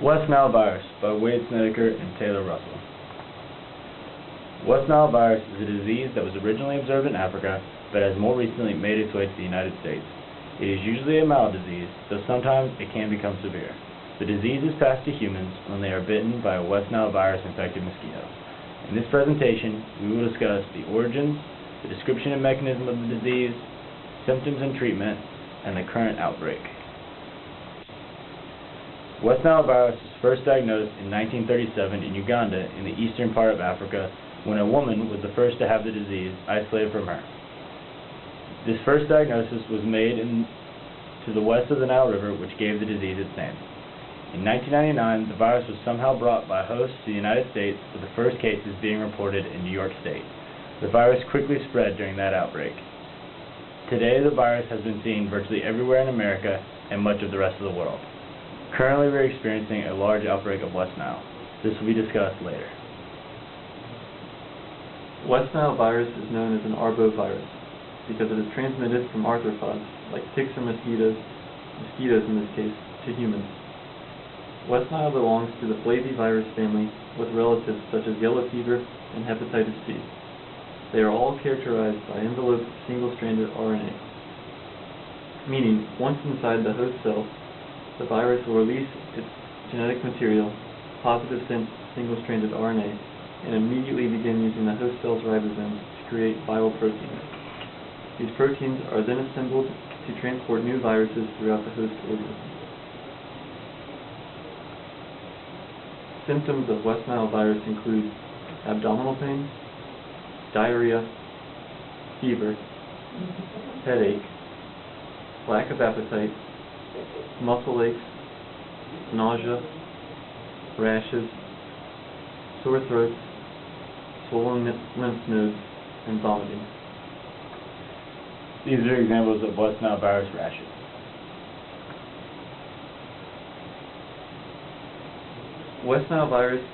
West Nile virus by Wade Snedeker and Taylor Russell. West Nile virus is a disease that was originally observed in Africa, but has more recently made its way to the United States. It is usually a mild disease, though sometimes it can become severe. The disease is passed to humans when they are bitten by a West Nile virus-infected mosquito. In this presentation, we will discuss the origins, the description and mechanism of the disease, symptoms and treatment, and the current outbreak. West Nile virus was first diagnosed in 1937 in Uganda in the eastern part of Africa when a woman was the first to have the disease isolated from her. This first diagnosis was made to the west of the Nile River, which gave the disease its name. In 1999, the virus was somehow brought by hosts to the United States, with the first cases being reported in New York State. The virus quickly spread during that outbreak. Today, the virus has been seen virtually everywhere in America and much of the rest of the world. Currently, we are experiencing a large outbreak of West Nile. This will be discussed later. West Nile virus is known as an arbovirus because it is transmitted from arthropods, like ticks or mosquitoes in this case, to humans. West Nile belongs to the flavivirus family with relatives such as yellow fever and hepatitis C. They are all characterized by enveloped single-stranded RNA, meaning once inside the host cell, the virus will release its genetic material, positive single-stranded RNA, and immediately begin using the host cell's ribosomes to create viral proteins. These proteins are then assembled to transport new viruses throughout the host organism. Symptoms of West Nile virus include abdominal pain, diarrhea, fever, headache, lack of appetite, muscle aches, nausea, rashes, sore throats, swollen lymph nodes, and vomiting. These are examples of West Nile virus rashes. West Nile virus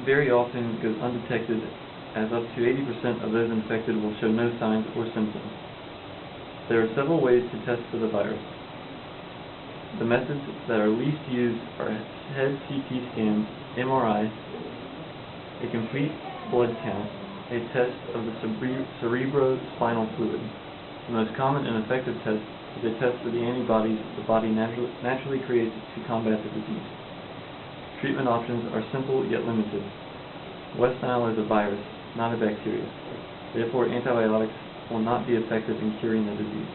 very often goes undetected, as up to 80% of those infected will show no signs or symptoms. There are several ways to test for the virus. The methods that are least used are head CT scans, MRI, a complete blood count, a test of the cerebrospinal fluid. The most common and effective test is a test for the antibodies the body naturally creates to combat the disease. Treatment options are simple yet limited. West Nile is a virus, not a bacteria. Therefore, antibiotics will not be effective in curing the disease.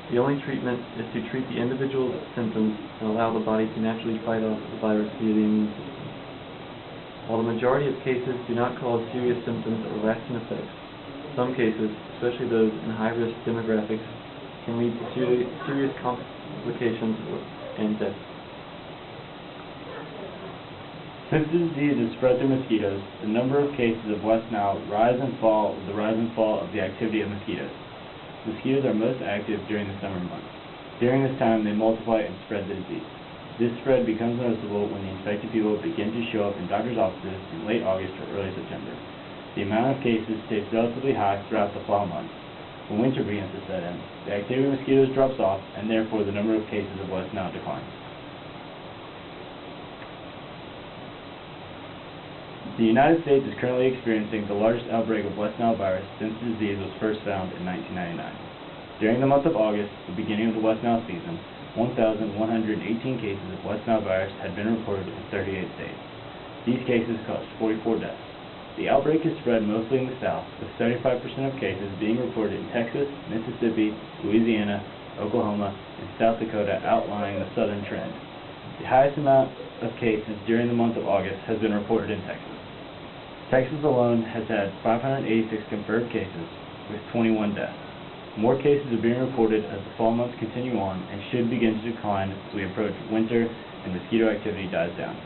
The only treatment is to treat the individual's symptoms and allow the body to naturally fight off the virus via the immune system. While the majority of cases do not cause serious symptoms or lasting effects, some cases, especially those in high-risk demographics, can lead to serious complications and death. Since the disease is spread through mosquitoes, the number of cases of West Nile rise and fall with the rise and fall of the activity of mosquitoes. Mosquitoes are most active during the summer months. During this time, they multiply and spread the disease. This spread becomes noticeable when the infected people begin to show up in doctors' offices in late August or early September. The amount of cases stays relatively high throughout the fall months. When winter begins to set in, the activity of mosquitoes drops off, and therefore the number of cases of West Nile declines. The United States is currently experiencing the largest outbreak of West Nile virus since the disease was first found in 1999. During the month of August, the beginning of the West Nile season, 1,118 cases of West Nile virus had been reported in 38 states. These cases caused 44 deaths. The outbreak is spread mostly in the South, with 75% of cases being reported in Texas, Mississippi, Louisiana, Oklahoma, and South Dakota, outlining the southern trend. The highest amount of cases during the month of August has been reported in Texas. Texas alone has had 586 confirmed cases, with 21 deaths. More cases are being reported as the fall months continue on and should begin to decline as we approach winter and mosquito activity dies down.